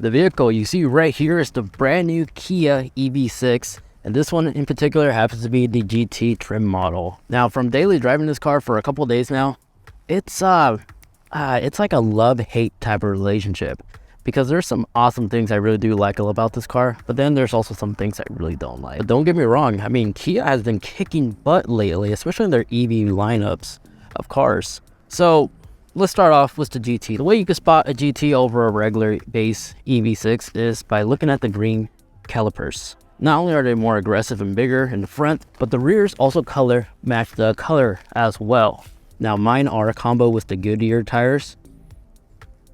The vehicle you see right here is the brand new Kia EV6, and this one in particular happens to be the GT trim model. Now, from daily driving this car for a couple days now, it's like a love-hate type of relationship, because there's some awesome things I really do like about this car, but then there's also some things I really don't like. But don't get me wrong, I mean, Kia has been kicking butt lately, especially in their EV lineups of cars. So let's start off with the GT. The way you can spot a GT over a regular base EV6 is by looking at the green calipers. Not only are they more aggressive and bigger in the front, but the rears also match the color as well. Now mine are a combo with the Goodyear tires.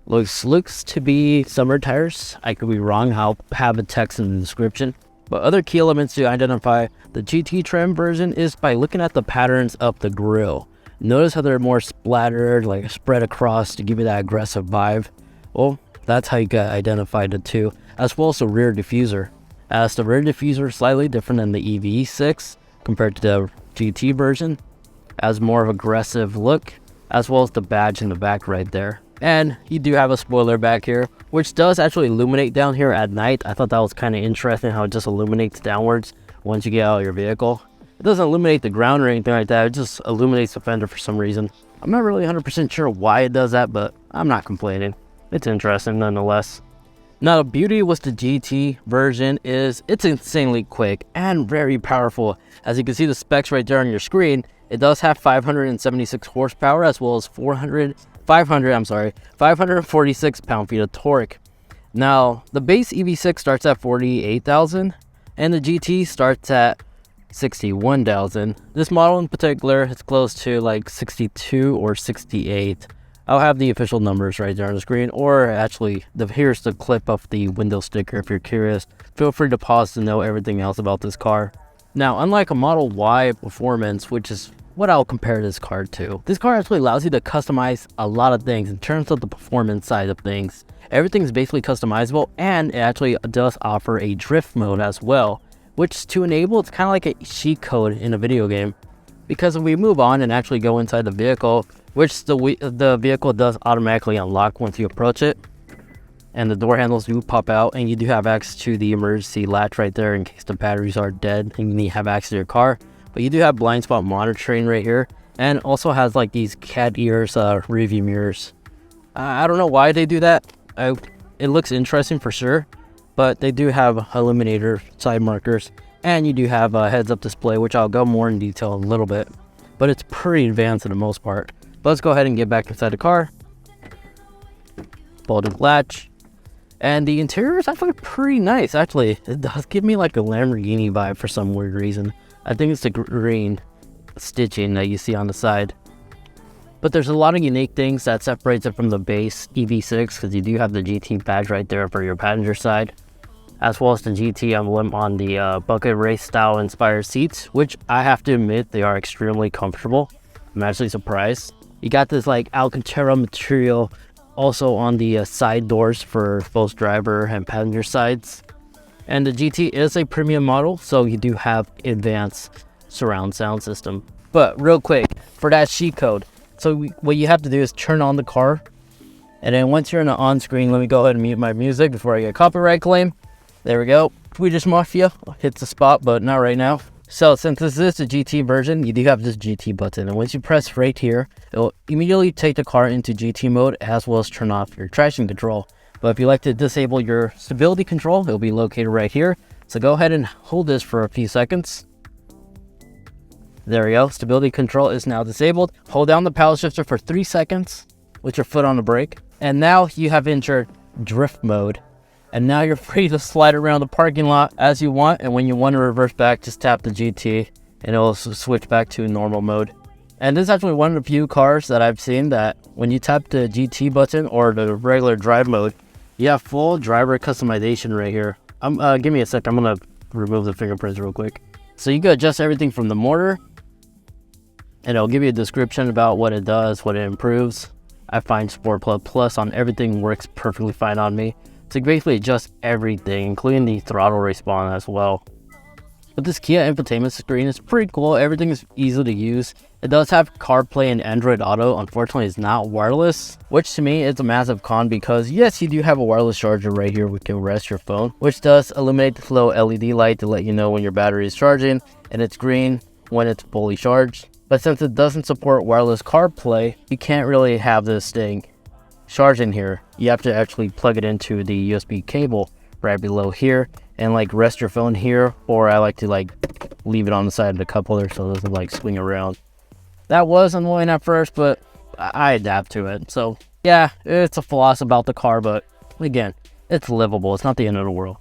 Looks to be summer tires. I could be wrong. I'll have a text in the description. But other key elements to identify the GT trim version is by looking at the patterns of the grille. Notice how they're more splattered, like spread across to give you that aggressive vibe. Well, that's how you can identify the two, as well as the rear diffuser. As the rear diffuser is slightly different than the EV6 compared to the GT version, has more of an aggressive look, as well as the badge in the back right there. And you do have a spoiler back here, which does actually illuminate down here at night. I thought that was kind of interesting how it just illuminates downwards once you get out of your vehicle. It doesn't illuminate the ground or anything like that, it just illuminates the fender for some reason. I'm not really 100% sure why it does that, but I'm not complaining. It's interesting nonetheless. Now the beauty with the GT version is it's insanely quick and very powerful. As you can see the specs right there on your screen, it does have 576 horsepower as well as 546 pound-feet of torque. Now the base EV6 starts at 48,000 and the GT starts at 61,000. This model in particular is close to like 62 or 68. I'll have the official numbers right there on the screen, or actually here's the clip of the window sticker if you're curious. Feel free to pause to know everything else about this car. Now, unlike a Model Y Performance, which is what I'll compare this car to, this car actually allows you to customize a lot of things in terms of the performance side of things. Everything is basically customizable, and it actually does offer a drift mode as well, which to enable, it's kind of like a cheat code in a video game. Because if we move on and actually go inside the vehicle, which the vehicle does automatically unlock once you approach it, and the door handles do pop out, and you do have access to the emergency latch right there in case the batteries are dead and you need to have access to your car. But you do have blind spot monitoring right here, and also has like these cat ears review mirrors. I don't know why they do that. It looks interesting for sure, but they do have illuminator side markers, and you do have a heads-up display, which I'll go more in detail in a little bit, but it's pretty advanced for the most part. But let's go ahead and get back inside the car. Bolted latch, and the interior is actually pretty nice. Actually, it does give me like a Lamborghini vibe for some weird reason. I think it's the green stitching that you see on the side. But there's a lot of unique things that separates it from the base EV6, because you do have the GT badge right there for your passenger side, as well as the GT emblem on the bucket race style inspired seats, which I have to admit they are extremely comfortable. I'm actually surprised. You got this like Alcantara material also on the side doors for both driver and passenger sides. And the GT is a premium model, so you do have advanced surround sound system. But real quick, for that cheat code, so what you have to do is turn on the car, and then once you're in the on screen, let me go ahead and mute my music before I get a copyright claim. There we go. Swedish Mafia hits the spot, but not right now. So since this is the GT version, you do have this GT button, and once you press right here, it'll immediately take the car into GT mode, as well as turn off your traction control. But if you like to disable your stability control, it'll be located right here. So go ahead and hold this for a few seconds. There we go. Stability control is now disabled. Hold down the paddle shifter for 3 seconds with your foot on the brake. And now you have entered drift mode. And now you're free to slide around the parking lot as you want. And when you want to reverse back, just tap the GT and it'll switch back to normal mode. And this is actually one of the few cars that I've seen that when you tap the GT button or the regular drive mode, you have full driver customization right here. Give me a sec. I'm going to remove the fingerprints real quick. So you can adjust everything from the motor, and it'll give you a description about what it does, what it improves. I find Sport Plus on everything works perfectly fine on me. So basically adjust everything, including the throttle response as well. But this Kia infotainment screen is pretty cool. Everything is easy to use. It does have CarPlay and Android Auto. Unfortunately, it's not wireless, which to me is a massive con because yes, you do have a wireless charger right here where you can rest your phone, which does illuminate the low LED light to let you know when your battery is charging, and it's green when it's fully charged. But since it doesn't support wireless CarPlay, you can't really have this thing charging here. You have to actually plug it into the USB cable right below here and like rest your phone here, or I like to like leave it on the side of the cup holder so it doesn't like swing around. That was annoying at first, but I adapt to it. So yeah, it's a flaws about the car, but again, it's livable. It's not the end of the world.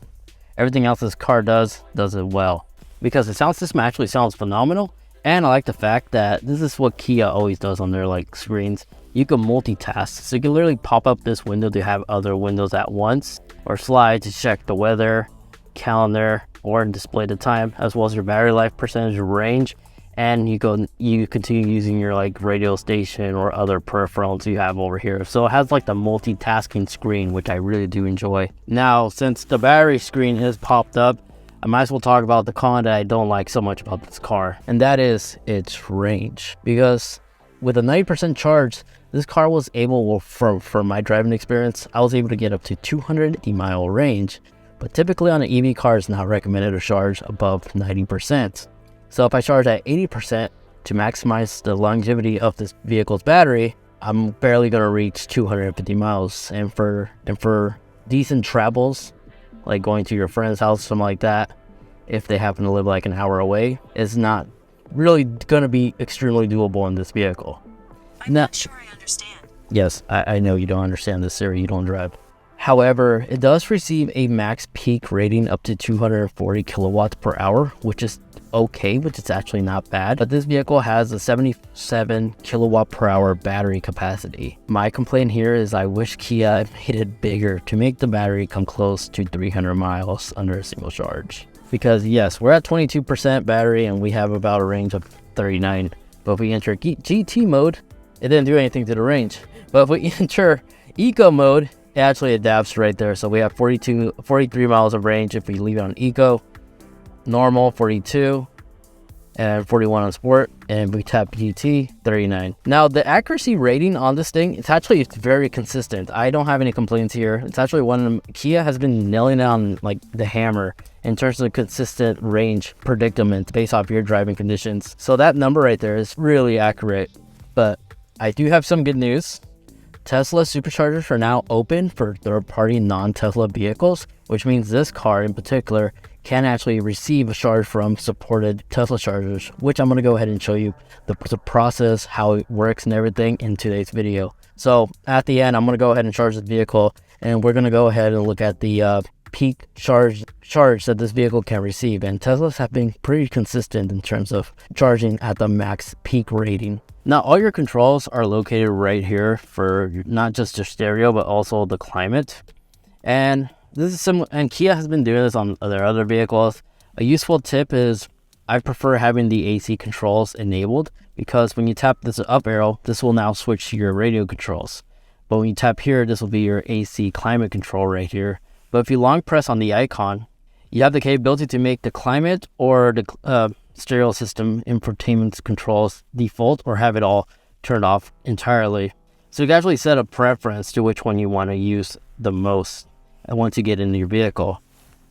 Everything else this car does it well, because the sound system actually sounds phenomenal. And I like the fact that this is what Kia always does on their like screens. You can multitask, so you can literally pop up this window to have other windows at once, or slide to check the weather, calendar, or display the time, as well as your battery life percentage, range, and you continue using your like radio station or other peripherals you have over here. So it has like the multitasking screen, which I really do enjoy. Now, since the battery screen is popped up, I might as well talk about the con that I don't like so much about this car, and that is its range. Because with a 90% charge, this car was able, from my driving experience, I was able to get up to 280-mile range. But typically on an EV car, it's not recommended to charge above 90%. So if I charge at 80% to maximize the longevity of this vehicle's battery, I'm barely going to reach 250 miles. And for decent travels, like going to your friend's house, something like that, if they happen to live like an hour away, is not really going to be extremely doable in this vehicle. I'm not sure I understand. Yes, I know you don't understand this, Siri. You don't drive. However, it does receive a max peak rating up to 240 kilowatts per hour, which is okay, which is actually not bad. But this vehicle has a 77 kilowatt per hour battery capacity. My complaint here is I wish Kia made it bigger to make the battery come close to 300 miles under a single charge. Because yes, we're at 22% battery and we have about a range of 39. But if we enter GT mode, it didn't do anything to the range. But if we enter Eco mode, it actually adapts right there. So we have 43 miles of range if we leave it on Eco, normal 42, and 41 on Sport, and we tap GT, 39. Now the accuracy rating on this thing, it's very consistent. I don't have any complaints here. It's actually one of them. Kia has been nailing down like the hammer in terms of consistent range predicament based off your driving conditions. So that number right there is really accurate. But I do have some good news. Tesla superchargers are now open for third-party non-Tesla vehicles, which means this car in particular can actually receive a charge from supported Tesla chargers, which I'm going to go ahead and show you the process, how it works and everything in today's video. So at the end, I'm going to go ahead and charge this vehicle, and we're going to go ahead and look at the peak charge that this vehicle can receive. And Teslas have been pretty consistent in terms of charging at the max peak rating. Now all your controls are located right here for not just your stereo but also the climate. And this is similar, and Kia has been doing this on their other vehicles. A useful tip is I prefer having the AC controls enabled, because when you tap this up arrow, this will now switch to your radio controls. But when you tap here, this will be your AC climate control right here. But if you long press on the icon, you have the capability to make the climate or the stereo system infotainment controls default, or have it all turned off entirely. So you can actually set a preference to which one you want to use the most once you get into your vehicle.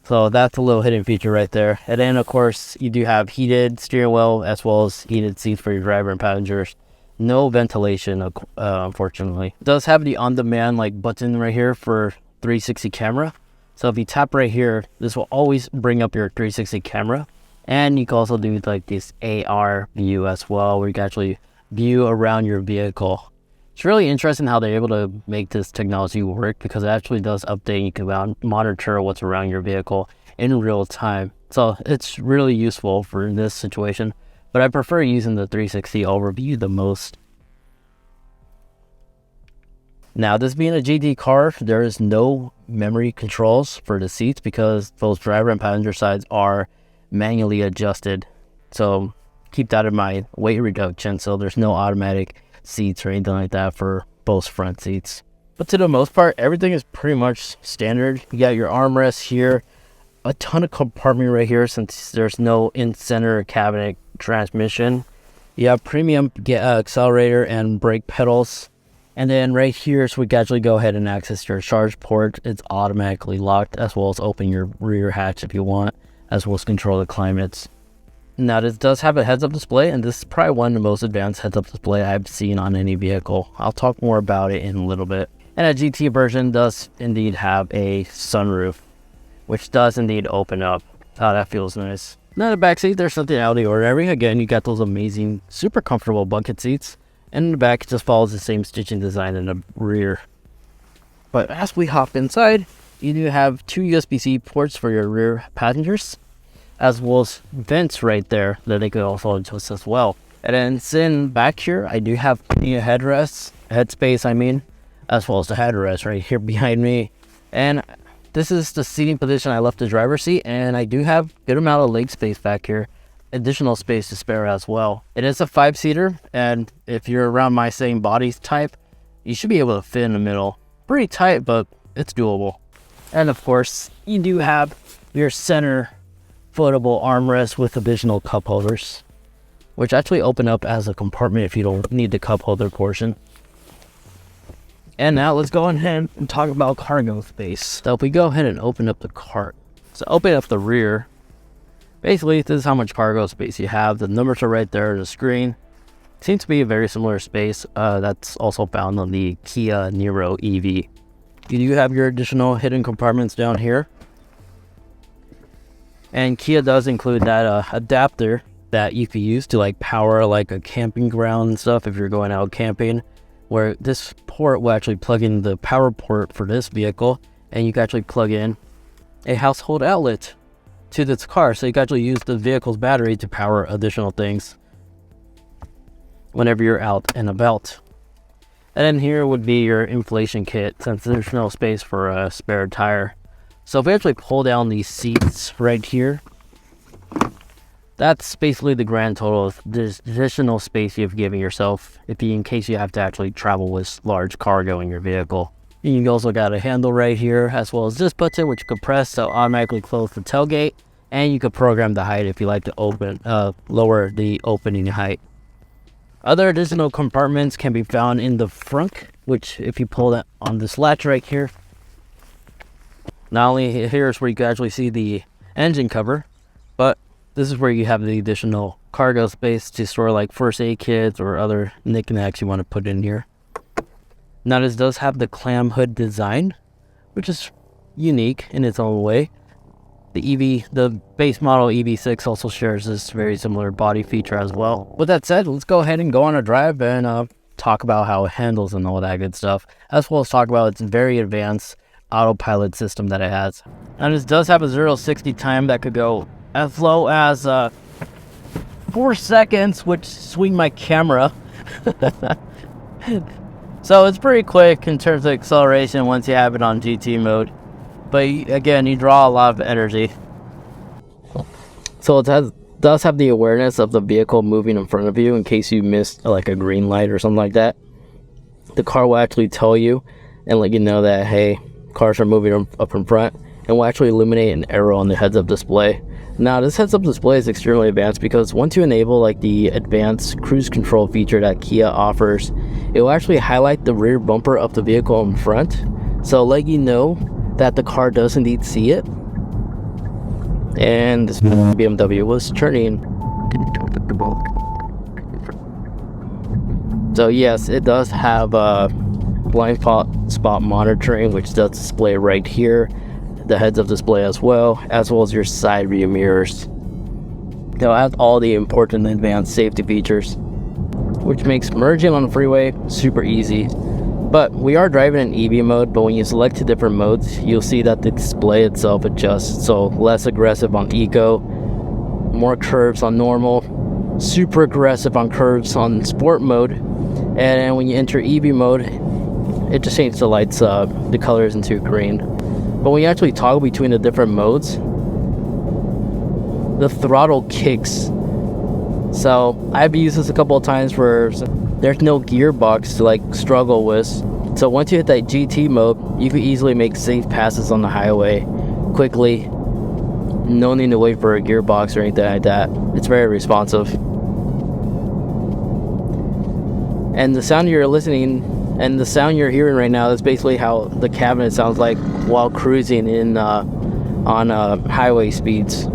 So that's a little hidden feature right there. And then of course you do have heated steering wheel as well as heated seats for your driver and passengers. No ventilation, unfortunately. It does have the on-demand like button right here for 360 camera. So if you tap right here, this will always bring up your 360 camera. And you can also do like this AR view as well, where you can actually view around your vehicle. It's really interesting how they're able to make this technology work, because it actually does update. You can monitor what's around your vehicle in real time. So it's really useful for this situation. But I prefer using the 360 overview the most. Now, this being a GT car, there is no memory controls for the seats, because both driver and passenger sides are manually adjusted. So keep that in mind. Weight reduction, so there's no automatic seats or anything like that for both front seats. But to the most part, everything is pretty much standard. You got your armrest here, a ton of compartment right here since there's no in-center cabinet transmission. You have premium accelerator and brake pedals. And then right here, so we can actually go ahead and access your charge port. It's automatically locked, as well as open your rear hatch if you want, as well as control the climates. Now this does have a heads-up display, and this is probably one of the most advanced heads-up display I've seen on any vehicle. I'll talk more about it in a little bit. And a GT version does indeed have a sunroof, which does indeed open up. Oh, that feels nice. Now in the back seat, there's something out of the ordinary. Again, you got those amazing, super comfortable bucket seats. And in the back, it just follows the same stitching design in the rear. But as we hop inside, you do have two USB-C ports for your rear passengers, as well as vents right there that they could also adjust as well. And then sitting back here, I do have plenty of headspace, as well as the headrest right here behind me. And this is the seating position. I left the driver's seat, and I do have a good amount of leg space back here. Additional space to spare as well. It is a 5-seater, and if you're around my same body type, you should be able to fit in the middle. Pretty tight, but it's doable. And of course, you do have your center foldable armrest with additional cup holders, which actually open up as a compartment if you don't need the cup holder portion. And now let's go ahead and talk about cargo space. So if we go ahead and open up the cart, so open up the rear, basically this is how much cargo space you have. The numbers are right there on the screen. Seems to be a very similar space that's also found on the Kia Niro EV. You do have your additional hidden compartments down here. And Kia does include that adapter that you could use to like power like a camping ground and stuff if you're going out camping, where this port will actually plug in the power port for this vehicle, and you can actually plug in a household outlet to this car, so you can actually use the vehicle's battery to power additional things whenever you're out and about. And then here would be your inflation kit, since there's no space for a spare tire. So if we actually pull down these seats right here, that's basically the grand total of this additional space you've given yourself in case you have to actually travel with large cargo in your vehicle. You also got a handle right here, as well as this button, which you can press to automatically close the tailgate, and you can program the height if you like to lower the opening height. Other additional compartments can be found in the front, which if you pull that on this latch right here, not only here's where you can actually see the engine cover, but this is where you have the additional cargo space to store like first aid kits or other knickknacks you want to put in here. Now this does have the clam hood design, which is unique in its own way. The base model EV6 also shares this very similar body feature as well. With that said, let's go ahead and go on a drive and talk about how it handles and all that good stuff, as well as talk about its very advanced autopilot system that it has. And this does have a 0-60 time that could go as low as 4 seconds, which swing my camera. So it's pretty quick in terms of acceleration once you have it on GT mode. But again, you draw a lot of energy. So it does have the awareness of the vehicle moving in front of you in case you missed like a green light or something like that. The car will actually tell you and let you know that, hey, cars are moving up in front, and will actually illuminate an arrow on the heads-up display. Now this heads-up display is extremely advanced because once you enable like the advanced cruise control feature that Kia offers, it will actually highlight the rear bumper of the vehicle in front, so let you know that the car does indeed see it. And this BMW was turning. So yes, it does have blind spot monitoring, which does display right here. The heads-up display as well as your side view mirrors. It has all the important advanced safety features, which makes merging on the freeway super easy. But we are driving in EV mode, but when you select 2 different modes, you'll see that the display itself adjusts. So less aggressive on eco, more curves on normal, super aggressive on curves on sport mode, and then when you enter EV mode, it just changes the lights, the colors into green. But when you actually toggle between the different modes, the throttle kicks. So I've used this a couple of times where there's no gearbox to like struggle with. So once you hit that GT mode, you can easily make safe passes on the highway quickly. No need to wait for a gearbox or anything like that. It's very responsive. And the sound you're listening and the sound you're hearing right now is basically how the cabinet sounds like while cruising in on highway speeds.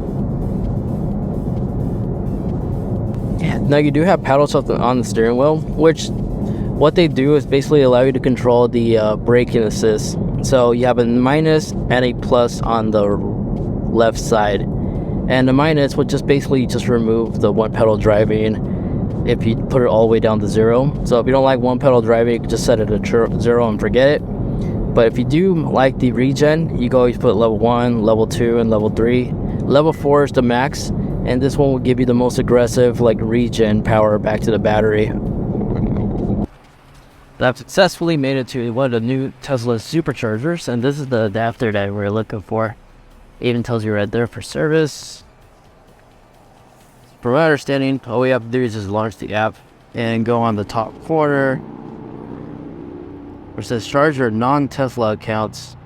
Now you do have paddles on the steering wheel, which what they do is basically allow you to control the braking assist. So you have a minus and a plus on the left side, and the minus would just basically just remove the one pedal driving if you put it all the way down to 0. So if you don't like one pedal driving, you can just set it at 0 and forget it. But if you do like the regen, you can always put level 1, level 2, and level 3. Level 4 is the max, and this one will give you the most aggressive like regen power back to the battery. I've successfully made it to one of the new Tesla superchargers, and this is the adapter that we're looking for. It even tells you right there for service. From my understanding, all we have to do is just launch the app and go on the top corner where it says charge your non-Tesla accounts.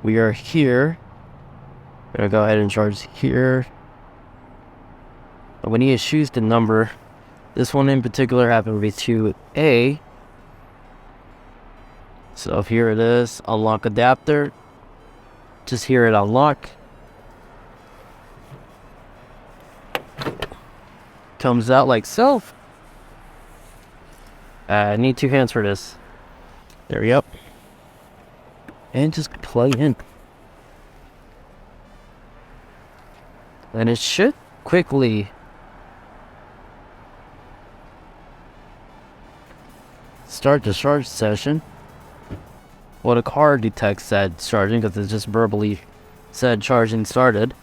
We are here. We're gonna go ahead and charge here. But we need to choose the number. This one in particular happened to be 2A. So here it is, unlock adapter. Just hear it unlock. Comes out like so. I need 2 hands for this. There we go. And just plug in. And it should quickly start the charge session. Well, the car detects that charging because it just verbally said charging started,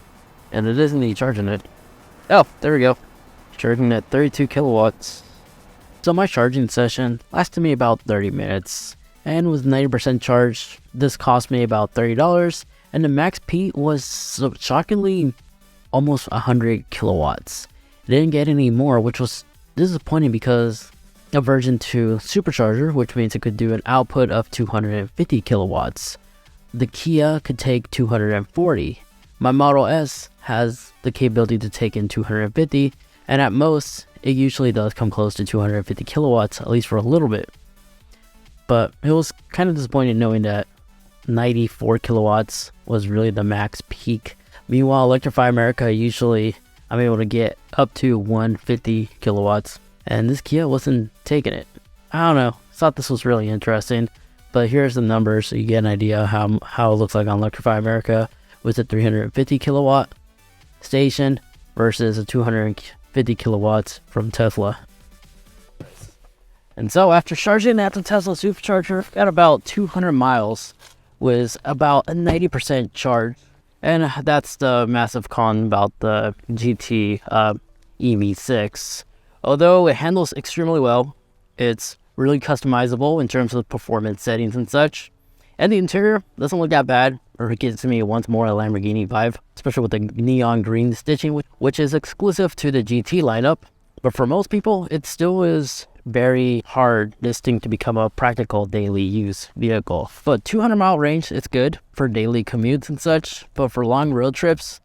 and it is indeed charging it. Oh, there we go. Charging at 32 kilowatts. So my charging session lasted me about 30 minutes, and with 90% charge, this cost me about $30, and the max peak was shockingly almost 100 kilowatts. It didn't get any more, which was disappointing because a version 2 supercharger, which means it could do an output of 250 kilowatts. The Kia could take 240. My Model S has the capability to take in 250, and at most, it usually does come close to 250 kilowatts, at least for a little bit. But it was kind of disappointing knowing that 94 kilowatts was really the max peak. Meanwhile, Electrify America, usually I'm able to get up to 150 kilowatts. And this Kia wasn't taking it. I don't know. Thought this was really interesting. But here's the numbers so you get an idea how it looks like on Electrify America with a 350 kilowatt station versus a 250 kilowatts from Tesla. And so after charging at the Tesla supercharger, got about 200 miles with about a 90% charge. And that's the massive con about the GT EV6. Although it handles extremely well, it's really customizable in terms of performance settings and such. And the interior doesn't look that bad, or it gives me once more a Lamborghini vibe, especially with the neon green stitching, which is exclusive to the GT lineup. But for most people, it still is very hard this thing to become a practical daily use vehicle. But 200-mile range, it's good for daily commutes and such, but for long road trips,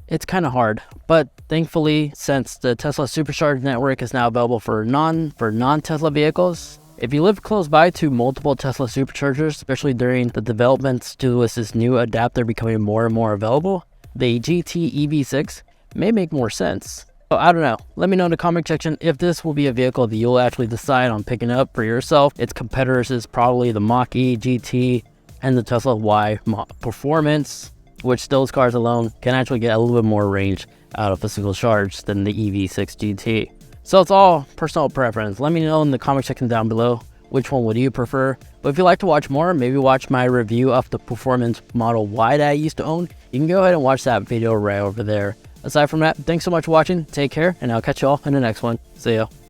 it's kind of hard. But thankfully, since the Tesla Supercharge network is now available for non-Tesla vehicles, if you live close by to multiple Tesla Superchargers, especially during the developments due to this new adapter becoming more and more available, the GT EV6 may make more sense. So I don't know. Let me know in the comment section if this will be a vehicle that you'll actually decide on picking up for yourself. Its competitors is probably the Mach-E GT and the Tesla Y Performance, which those cars alone can actually get a little bit more range out of a single charge than the EV6 GT. So it's all personal preference. Let me know in the comment section down below which one would you prefer. But if you'd like to watch more, maybe watch my review of the Performance Model Y that I used to own, you can go ahead and watch that video right over there. Aside from that, thanks so much for watching, take care, and I'll catch you all in the next one. See ya.